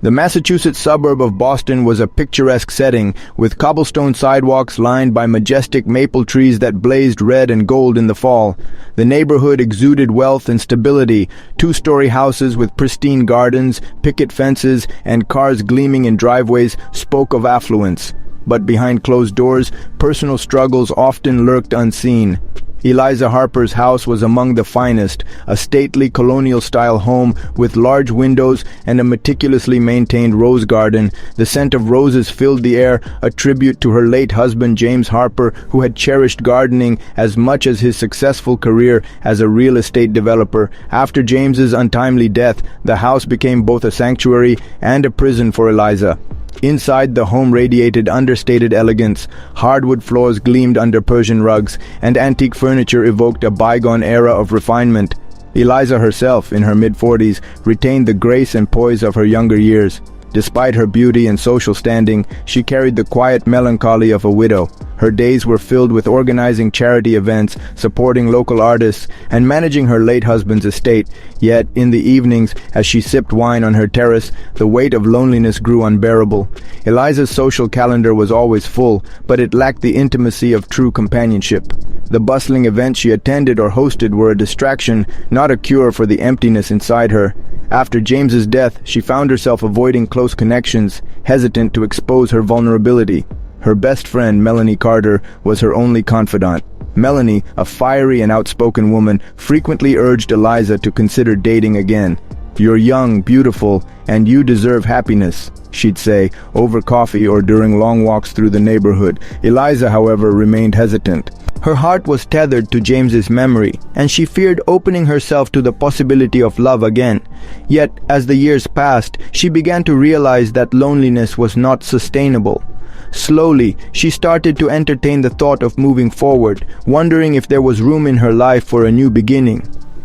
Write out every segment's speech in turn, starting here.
The Massachusetts suburb of Boston was a picturesque setting, with cobblestone sidewalks lined by majestic maple trees that blazed red and gold in the fall. The neighborhood exuded wealth and stability, two-story houses with pristine gardens, picket fences, and cars gleaming in driveways spoke of affluence. But behind closed doors, personal struggles often lurked unseen. Eliza Harper's house was among the finest, a stately colonial-style home with large windows and a meticulously maintained rose garden. The scent of roses filled the air, a tribute to her late husband James Harper, who had cherished gardening as much as his successful career as a real estate developer. After James's untimely death, the house became both a sanctuary and a prison for Eliza. Inside, the home radiated understated elegance. Hardwood floors gleamed under Persian rugs, and antique furniture evoked a bygone era of refinement. Eliza herself, in her mid-40s, retained the grace and poise of her younger years. Despite her beauty and social standing, she carried the quiet melancholy of a widow. Her days were filled with organizing charity events, supporting local artists, and managing her late husband's estate. Yet, in the evenings, as she sipped wine on her terrace, the weight of loneliness grew unbearable. Eliza's social calendar was always full, but it lacked the intimacy of true companionship. The bustling events she attended or hosted were a distraction, not a cure for the emptiness inside her. After James's death, she found herself avoiding close connections, hesitant to expose her vulnerability. Her best friend, Melanie Carter, was her only confidant. Melanie, a fiery and outspoken woman, frequently urged Eliza to consider dating again. "You're young, beautiful, and you deserve happiness," she'd say, over coffee or during long walks through the neighborhood. Eliza, however, remained hesitant. Her heart was tethered to James's memory, and she feared opening herself to the possibility of love again. Yet, as the years passed, she began to realize that loneliness was not sustainable. Slowly, she started to entertain the thought of moving forward, wondering if there was room in her life for a new beginning.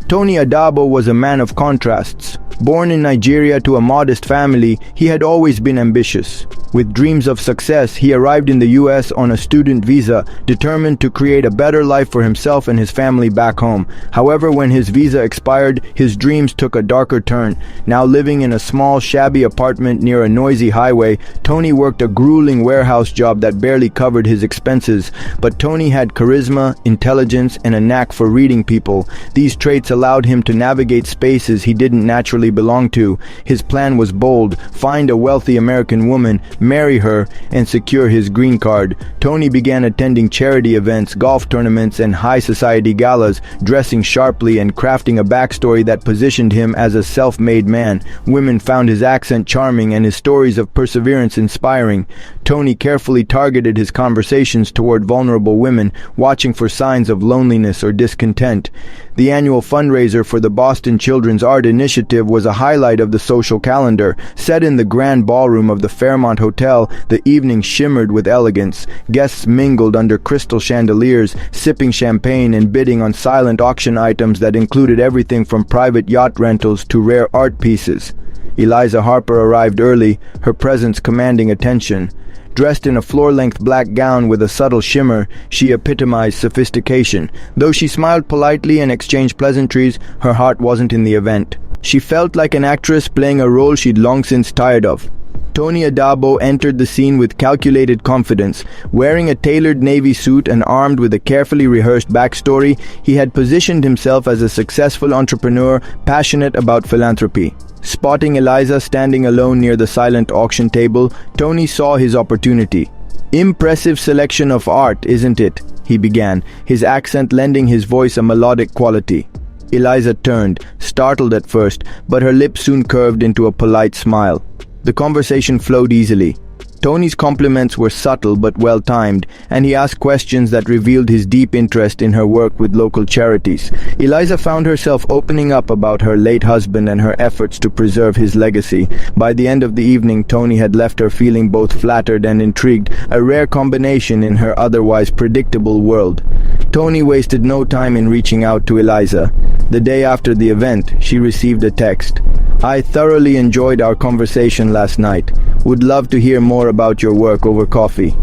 Tony Adabo was a man of contrasts. Born in Nigeria to a modest family, he had always been ambitious. With dreams of success, he arrived in the U.S. on a student visa, determined to create a better life for himself and his family back home. However, when his visa expired, his dreams took a darker turn. Now living in a small, shabby apartment near a noisy highway, Tony worked a grueling warehouse job that barely covered his expenses. But Tony had charisma, intelligence, and a knack for reading people. These traits allowed him to navigate spaces he didn't naturally belong to. His plan was bold: find a wealthy American woman, marry her, and secure his green card. Tony began attending charity events, golf tournaments, and high society galas, dressing sharply and crafting a backstory that positioned him as a self-made man. Women found his accent charming and his stories of perseverance inspiring. Tony carefully targeted his conversations toward vulnerable women, watching for signs of loneliness or discontent. The annual fundraiser for the Boston Children's Art Initiative was a highlight of the social calendar. Set in the grand ballroom of the Fairmont Hotel, the evening shimmered with elegance. Guests mingled under crystal chandeliers, sipping champagne and bidding on silent auction items that included everything from private yacht rentals to rare art pieces. Eliza Harper arrived early, her presence commanding attention. Dressed in a floor-length black gown with a subtle shimmer, she epitomized sophistication. Though she smiled politely and exchanged pleasantries, her heart wasn't in the event. She felt like an actress playing a role she'd long since tired of. Tony Adabo entered the scene with calculated confidence. Wearing a tailored navy suit and armed with a carefully rehearsed backstory, he had positioned himself as a successful entrepreneur passionate about philanthropy. Spotting Eliza standing alone near the silent auction table, Tony saw his opportunity. "Impressive selection of art, isn't it?" he began, his accent lending his voice a melodic quality. Eliza turned, startled at first, but her lips soon curved into a polite smile. The conversation flowed easily. Tony's compliments were subtle but well-timed, and he asked questions that revealed his deep interest in her work with local charities. Eliza found herself opening up about her late husband and her efforts to preserve his legacy. By the end of the evening, Tony had left her feeling both flattered and intrigued, a rare combination in her otherwise predictable world. Tony wasted no time in reaching out to Eliza. The day after the event, she received a text. "I thoroughly enjoyed our conversation last night. Would love to hear more about your work over coffee."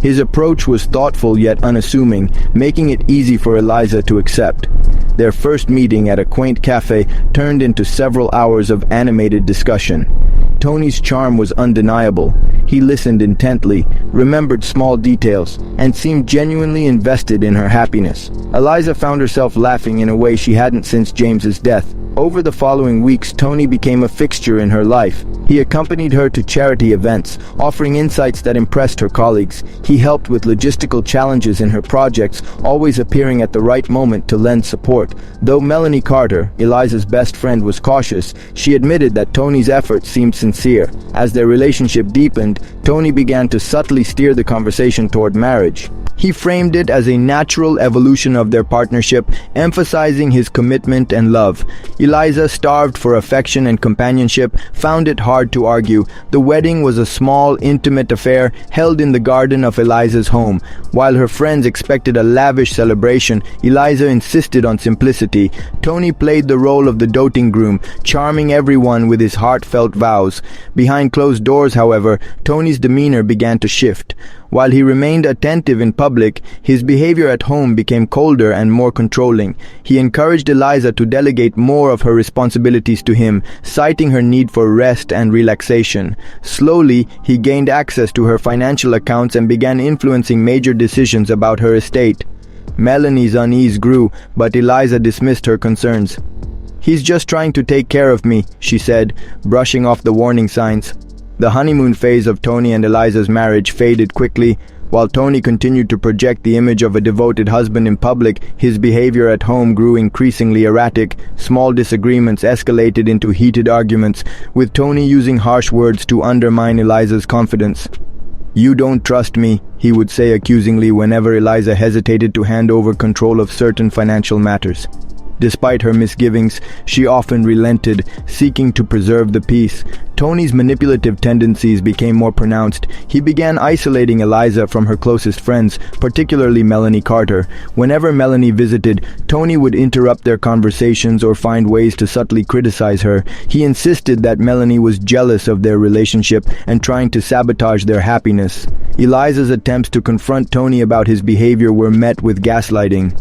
His approach was thoughtful yet unassuming, making it easy for Eliza to accept. Their first meeting at a quaint cafe turned into several hours of animated discussion. Tony's charm was undeniable. He listened intently, remembered small details, and seemed genuinely invested in her happiness. Eliza found herself laughing in a way she hadn't since James's death. Over the following weeks, Tony became a fixture in her life. He accompanied her to charity events, offering insights that impressed her colleagues. He helped with logistical challenges in her projects, always appearing at the right moment to lend support. Though Melanie Carter, Eliza's best friend, was cautious, she admitted that Tony's efforts seemed sincere. As their relationship deepened, Tony began to subtly steer the conversation toward marriage. He framed it as a natural evolution of their partnership, emphasizing his commitment and love. Eliza, starved for affection and companionship, found it hard to argue. The wedding was a small, intimate affair held in the garden of Eliza's home. While her friends expected a lavish celebration, Eliza insisted on simplicity. Tony played the role of the doting groom, charming everyone with his heartfelt vows. Behind closed doors, however, Tony's demeanor began to shift. While he remained attentive in public, his behavior at home became colder and more controlling. He encouraged Eliza to delegate more of her responsibilities to him, citing her need for rest and relaxation. Slowly, he gained access to her financial accounts and began influencing major decisions about her estate. Melanie's unease grew, but Eliza dismissed her concerns. "He's just trying to take care of me," she said, brushing off the warning signs. The honeymoon phase of Tony and Eliza's marriage faded quickly. While Tony continued to project the image of a devoted husband in public, his behavior at home grew increasingly erratic. Small disagreements escalated into heated arguments, with Tony using harsh words to undermine Eliza's confidence. "You don't trust me," he would say accusingly whenever Eliza hesitated to hand over control of certain financial matters. Despite her misgivings, she often relented, seeking to preserve the peace. Tony's manipulative tendencies became more pronounced. He began isolating Eliza from her closest friends, particularly Melanie Carter. Whenever Melanie visited, Tony would interrupt their conversations or find ways to subtly criticize her. He insisted that Melanie was jealous of their relationship and trying to sabotage their happiness. Eliza's attempts to confront Tony about his behavior were met with gaslighting.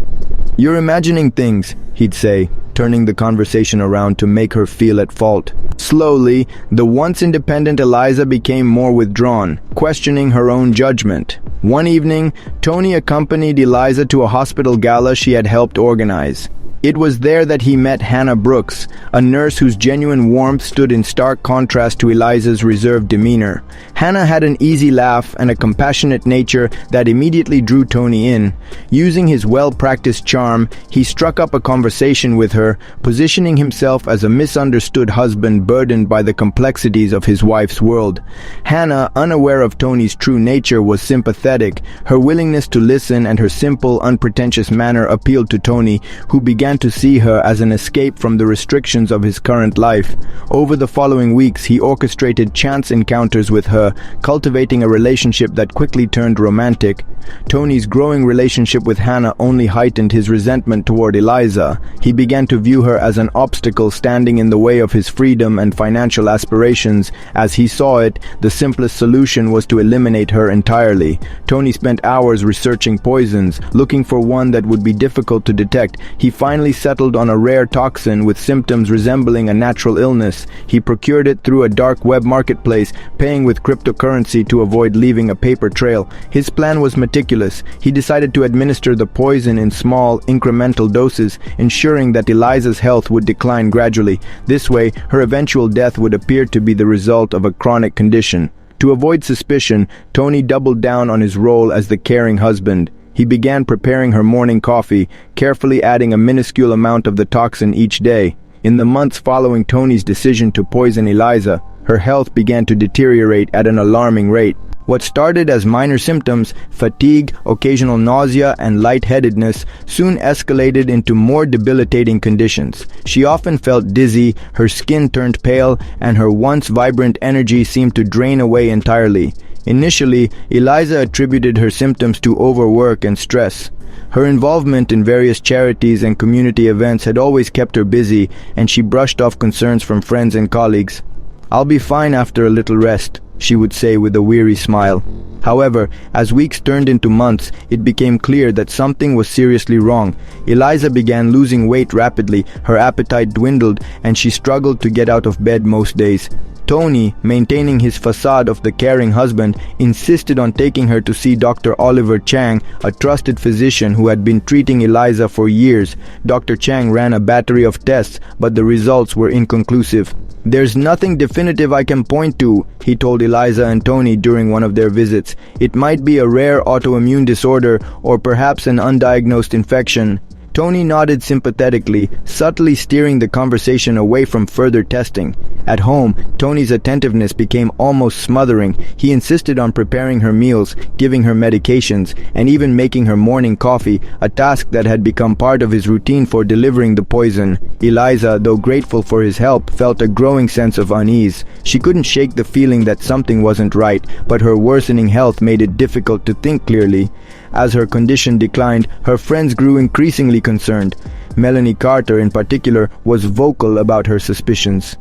"You're imagining things," he'd say, turning the conversation around to make her feel at fault. Slowly, the once independent Eliza became more withdrawn, questioning her own judgment. One evening, Tony accompanied Eliza to a hospital gala she had helped organize. It was there that he met Hannah Brooks, a nurse whose genuine warmth stood in stark contrast to Eliza's reserved demeanor. Hannah had an easy laugh and a compassionate nature that immediately drew Tony in. Using his well-practiced charm, he struck up a conversation with her, positioning himself as a misunderstood husband burdened by the complexities of his wife's world. Hannah, unaware of Tony's true nature, was sympathetic. Her willingness to listen and her simple, unpretentious manner appealed to Tony, who began to see her as an escape from the restrictions of his current life. Over the following weeks, he orchestrated chance encounters with her, cultivating a relationship that quickly turned romantic. Tony's growing relationship with Hannah only heightened his resentment toward Eliza. He began to view her as an obstacle standing in the way of his freedom and financial aspirations. As he saw it, the simplest solution was to eliminate her entirely. Tony spent hours researching poisons, looking for one that would be difficult to detect. He finally settled on a rare toxin with symptoms resembling a natural illness. He procured it through a dark web marketplace, paying with cryptocurrency to avoid leaving a paper trail. His plan was meticulous. He decided to administer the poison in small, incremental doses, ensuring that Eliza's health would decline gradually. This way, her eventual death would appear to be the result of a chronic condition. To avoid suspicion, Tony doubled down on his role as the caring husband. He began preparing her morning coffee, carefully adding a minuscule amount of the toxin each day. In the months following Tony's decision to poison Eliza, her health began to deteriorate at an alarming rate. What started as minor symptoms, fatigue, occasional nausea, and lightheadedness, soon escalated into more debilitating conditions. She often felt dizzy, her skin turned pale, and her once vibrant energy seemed to drain away entirely. Initially, Eliza attributed her symptoms to overwork and stress. Her involvement in various charities and community events had always kept her busy, and she brushed off concerns from friends and colleagues. "I'll be fine after a little rest," she would say with a weary smile. However, as weeks turned into months, it became clear that something was seriously wrong. Eliza began losing weight rapidly, her appetite dwindled, and she struggled to get out of bed most days. Tony, maintaining his facade of the caring husband, insisted on taking her to see Dr. Oliver Chang, a trusted physician who had been treating Eliza for years. Dr. Chang ran a battery of tests, but the results were inconclusive. "There's nothing definitive I can point to," he told Eliza and Tony during one of their visits. "It might be a rare autoimmune disorder or perhaps an undiagnosed infection." Tony nodded sympathetically, subtly steering the conversation away from further testing. At home, Tony's attentiveness became almost smothering. He insisted on preparing her meals, giving her medications, and even making her morning coffee, a task that had become part of his routine for delivering the poison. Eliza, though grateful for his help, felt a growing sense of unease. She couldn't shake the feeling that something wasn't right, but her worsening health made it difficult to think clearly. As her condition declined, her friends grew increasingly concerned. Melanie Carter, in particular, was vocal about her suspicions.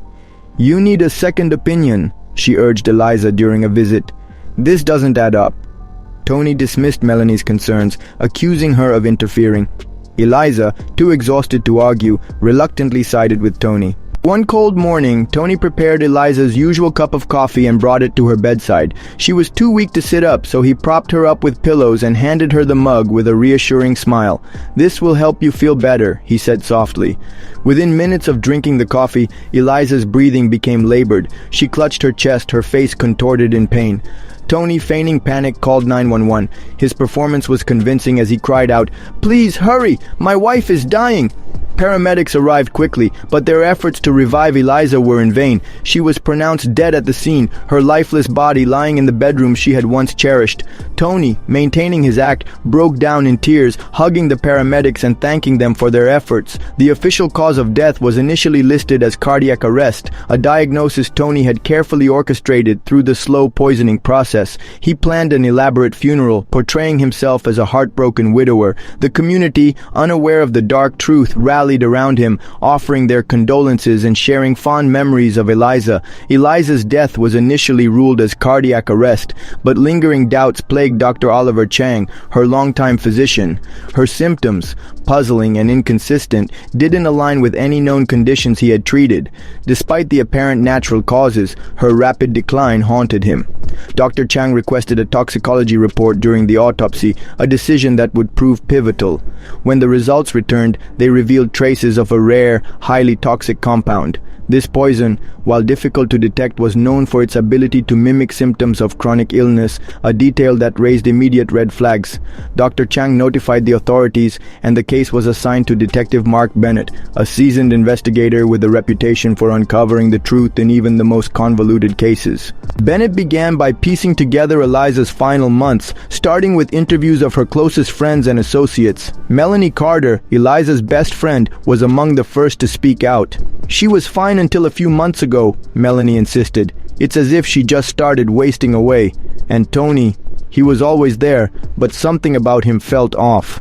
"You need a second opinion," she urged Eliza during a visit. "This doesn't add up." Tony dismissed Melanie's concerns, accusing her of interfering. Eliza, too exhausted to argue, reluctantly sided with Tony. One cold morning, Tony prepared Eliza's usual cup of coffee and brought it to her bedside. She was too weak to sit up, so he propped her up with pillows and handed her the mug with a reassuring smile. "This will help you feel better," he said softly. Within minutes of drinking the coffee, Eliza's breathing became labored. She clutched her chest, her face contorted in pain. Tony, feigning panic, called 911. His performance was convincing as he cried out, "Please hurry! My wife is dying!" Paramedics arrived quickly, but their efforts to revive Eliza were in vain. She was pronounced dead at the scene, her lifeless body lying in the bedroom she had once cherished. Tony, maintaining his act, broke down in tears, hugging the paramedics and thanking them for their efforts. The official cause of death was initially listed as cardiac arrest, a diagnosis Tony had carefully orchestrated through the slow poisoning process. He planned an elaborate funeral, portraying himself as a heartbroken widower. The community, unaware of the dark truth, rallied around him, offering their condolences and sharing fond memories of Eliza. Eliza's death was initially ruled as cardiac arrest, but lingering doubts plagued Dr. Oliver Chang, her longtime physician. Her symptoms, puzzling and inconsistent, didn't align with any known conditions he had treated. Despite the apparent natural causes, her rapid decline haunted him. Dr. Chang requested a toxicology report during the autopsy, a decision that would prove pivotal. When the results returned, they revealed traces of a rare, highly toxic compound. This poison, while difficult to detect, was known for its ability to mimic symptoms of chronic illness, a detail that raised immediate red flags. Dr. Chang notified the authorities, and the case was assigned to Detective Mark Bennett, a seasoned investigator with a reputation for uncovering the truth in even the most convoluted cases. Bennett began by piecing together Eliza's final months, starting with interviews of her closest friends and associates. Melanie Carter, Eliza's best friend, was among the first to speak out. "She was fine until a few months ago," Melanie insisted. "It's as if she just started wasting away." And Tony, he was always there, but something about him felt off.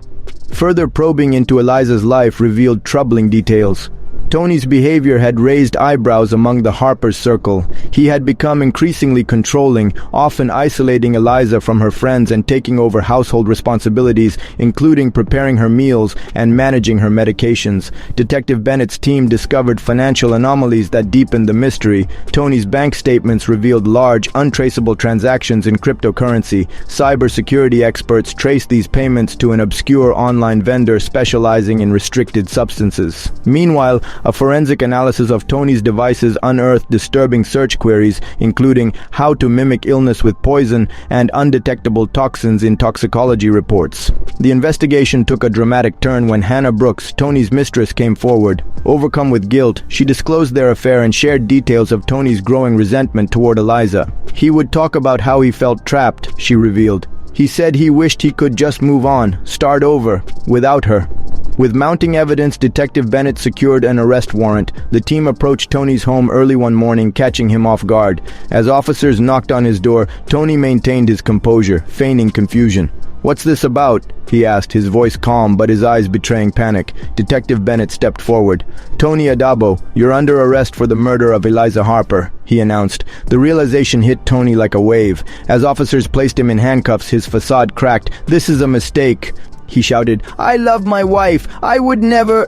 Further probing into Eliza's life revealed troubling details. Tony's behavior had raised eyebrows among the Harper's circle. He had become increasingly controlling, often isolating Eliza from her friends and taking over household responsibilities, including preparing her meals and managing her medications. Detective Bennett's team discovered financial anomalies that deepened the mystery. Tony's bank statements revealed large, untraceable transactions in cryptocurrency. Cybersecurity experts traced these payments to an obscure online vendor specializing in restricted substances. Meanwhile, a forensic analysis of Tony's devices unearthed disturbing search queries, including how to mimic illness with poison and undetectable toxins in toxicology reports. The investigation took a dramatic turn when Hannah Brooks, Tony's mistress, came forward. Overcome with guilt, she disclosed their affair and shared details of Tony's growing resentment toward Eliza. He would talk about how he felt trapped, she revealed. He said he wished he could just move on, start over, without her. With mounting evidence, Detective Bennett secured an arrest warrant. The team approached Tony's home early one morning, catching him off guard. As officers knocked on his door, Tony maintained his composure, feigning confusion. "What's this about?" he asked, his voice calm but his eyes betraying panic. Detective Bennett stepped forward. "Tony Adabo, you're under arrest for the murder of Eliza Harper," he announced. The realization hit Tony like a wave. As officers placed him in handcuffs, his facade cracked. "This is a mistake," he shouted. "I love my wife. I would never—"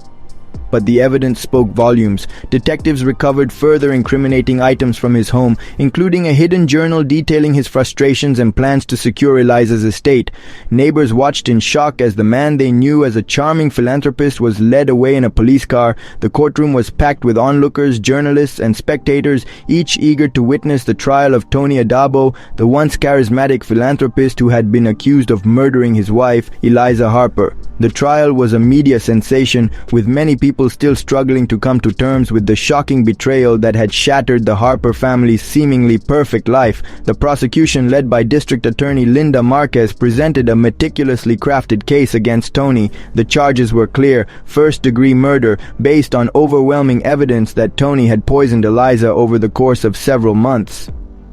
but the evidence spoke volumes. Detectives recovered further incriminating items from his home, including a hidden journal detailing his frustrations and plans to secure Eliza's estate. Neighbors watched in shock as the man they knew as a charming philanthropist was led away in a police car. The courtroom was packed with onlookers, journalists, and spectators, each eager to witness the trial of Tony Adabo, the once charismatic philanthropist who had been accused of murdering his wife, Eliza Harper. The trial was a media sensation, with many people still struggling to come to terms with the shocking betrayal that had shattered the Harper family's seemingly perfect life. The prosecution, led by District Attorney Linda Marquez, presented a meticulously crafted case against Tony. The charges were clear: first-degree murder, based on overwhelming evidence that Tony had poisoned Eliza over the course of several months.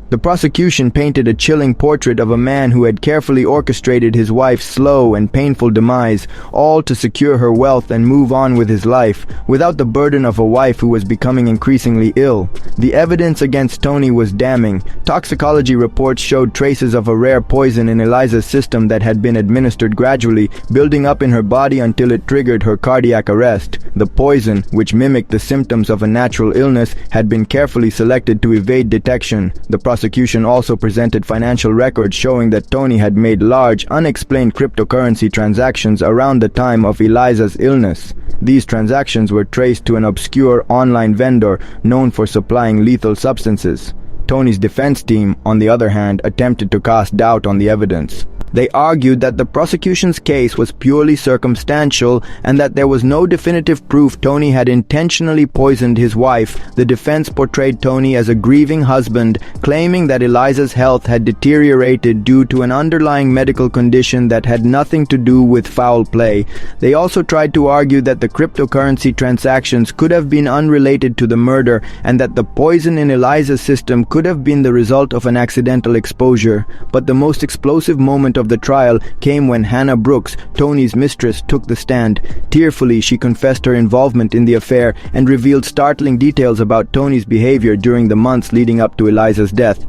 The prosecution painted a chilling portrait of a man who had carefully orchestrated his wife's slow and painful demise, all to secure her wealth and move on with his life, without the burden of a wife who was becoming increasingly ill. The evidence against Tony was damning. Toxicology reports showed traces of a rare poison in Eliza's system that had been administered gradually, building up in her body until it triggered her cardiac arrest. The poison, which mimicked the symptoms of a natural illness, had been carefully selected to evade detection. The prosecution also presented financial records showing that Tony had made large, unexplained cryptocurrency transactions around the time of Eliza's illness. These transactions were traced to an obscure online vendor known for supplying lethal substances. Tony's defense team, on the other hand, attempted to cast doubt on the evidence. They argued that the prosecution's case was purely circumstantial and that there was no definitive proof Tony had intentionally poisoned his wife. The defense portrayed Tony as a grieving husband, claiming that Eliza's health had deteriorated due to an underlying medical condition that had nothing to do with foul play. They also tried to argue that the cryptocurrency transactions could have been unrelated to the murder and that the poison in Eliza's system could have been the result of an accidental exposure. But the most explosive moment of the trial came when Hannah Brooks, Tony's mistress, took the stand. Tearfully, she confessed her involvement in the affair and revealed startling details about Tony's behavior during the months leading up to Eliza's death.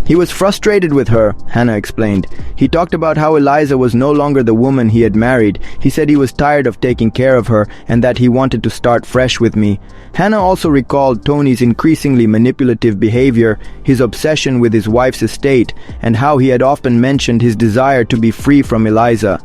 He was frustrated with her, Hannah explained. He talked about how Eliza was no longer the woman he had married. He said he was tired of taking care of her and that he wanted to start fresh with me. Hannah also recalled Tony's increasingly manipulative behavior, his obsession with his wife's estate, and how he had often mentioned his desire to be free from Eliza.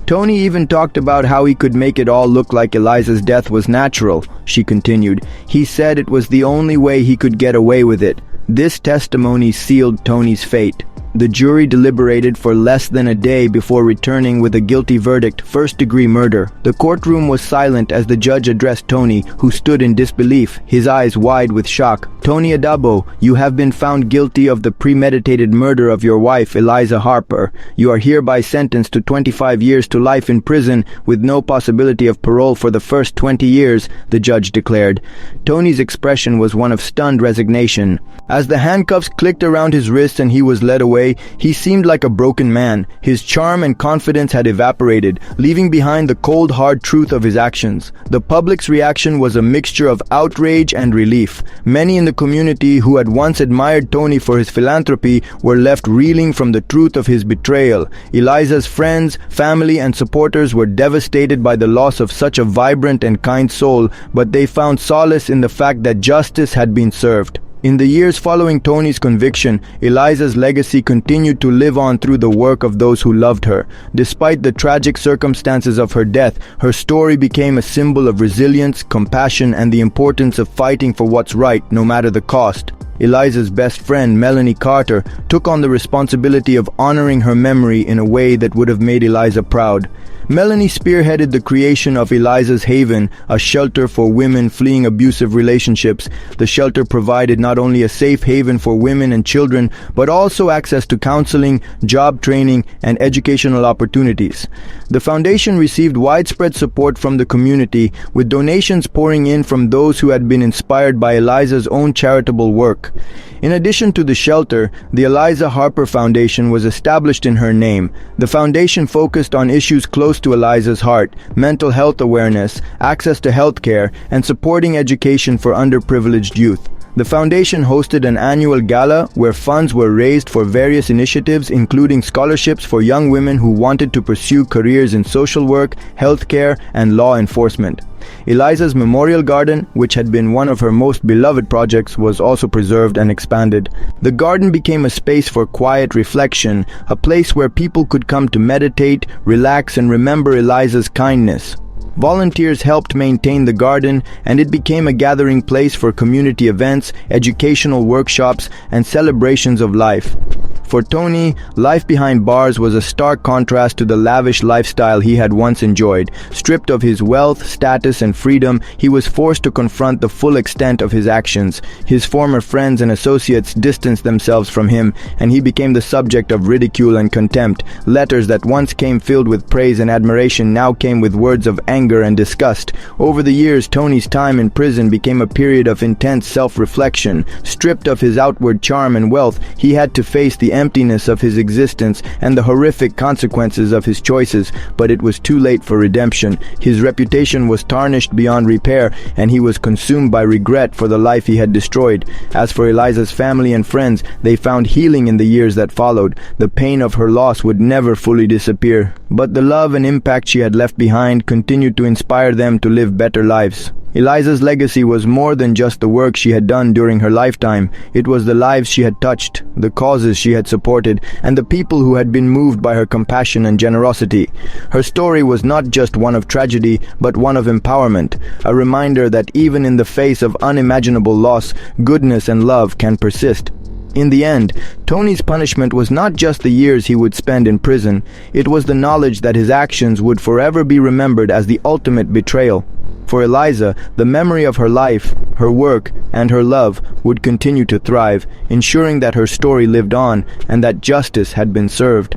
Tony even talked about how he could make it all look like Eliza's death was natural, she continued. He said it was the only way he could get away with it. This testimony sealed Tony's fate. The jury deliberated for less than a day before returning with a guilty verdict: first-degree murder. The courtroom was silent as the judge addressed Tony, who stood in disbelief, his eyes wide with shock. "Tony Adabo, you have been found guilty of the premeditated murder of your wife, Eliza Harper. You are hereby sentenced to 25 years to life in prison with no possibility of parole for the first 20 years, the judge declared. Tony's expression was one of stunned resignation. As the handcuffs clicked around his wrists and he was led away, he seemed like a broken man. His charm and confidence had evaporated, leaving behind the cold, hard truth of his actions. The public's reaction was a mixture of outrage and relief. Many in the community who had once admired Tony for his philanthropy were left reeling from the truth of his betrayal. Eliza's friends, family, and supporters were devastated by the loss of such a vibrant and kind soul, but they found solace in the fact that justice had been served. In the years following Tony's conviction, Eliza's legacy continued to live on through the work of those who loved her. Despite the tragic circumstances of her death, her story became a symbol of resilience, compassion, and the importance of fighting for what's right, no matter the cost. Eliza's best friend, Melanie Carter, took on the responsibility of honoring her memory in a way that would have made Eliza proud. Melanie spearheaded the creation of Eliza's Haven, a shelter for women fleeing abusive relationships. The shelter provided not only a safe haven for women and children, but also access to counseling, job training, and educational opportunities. The foundation received widespread support from the community, with donations pouring in from those who had been inspired by Eliza's own charitable work. In addition to the shelter, the Eliza Harper Foundation was established in her name. The foundation focused on issues close to Eliza's heart: mental health awareness, access to health care, and supporting education for underprivileged youth. The foundation hosted an annual gala where funds were raised for various initiatives, including scholarships for young women who wanted to pursue careers in social work, healthcare, and law enforcement. Eliza's memorial garden, which had been one of her most beloved projects, was also preserved and expanded. The garden became a space for quiet reflection, a place where people could come to meditate, relax, and remember Eliza's kindness. Volunteers helped maintain the garden, and it became a gathering place for community events, educational workshops, and celebrations of life. For Tony, life behind bars was a stark contrast to the lavish lifestyle he had once enjoyed. Stripped of his wealth, status, and freedom, he was forced to confront the full extent of his actions. His former friends and associates distanced themselves from him, and he became the subject of ridicule and contempt. Letters that once came filled with praise and admiration now came with words of anger and disgust. Over the years, Tony's time in prison became a period of intense self-reflection. Stripped of his outward charm and wealth, he had to face the emptiness of his existence and the horrific consequences of his choices, but it was too late for redemption. His reputation was tarnished beyond repair, and he was consumed by regret for the life he had destroyed. As for Eliza's family and friends, they found healing in the years that followed. The pain of her loss would never fully disappear, but the love and impact she had left behind continued to inspire them to live better lives. Eliza's legacy was more than just the work she had done during her lifetime. It was the lives she had touched, the causes she had supported, and the people who had been moved by her compassion and generosity. Her story was not just one of tragedy, but one of empowerment, a reminder that even in the face of unimaginable loss, goodness and love can persist. In the end, Tony's punishment was not just the years he would spend in prison. It was the knowledge that his actions would forever be remembered as the ultimate betrayal. For Eliza, the memory of her life, her work, and her love would continue to thrive, ensuring that her story lived on and that justice had been served.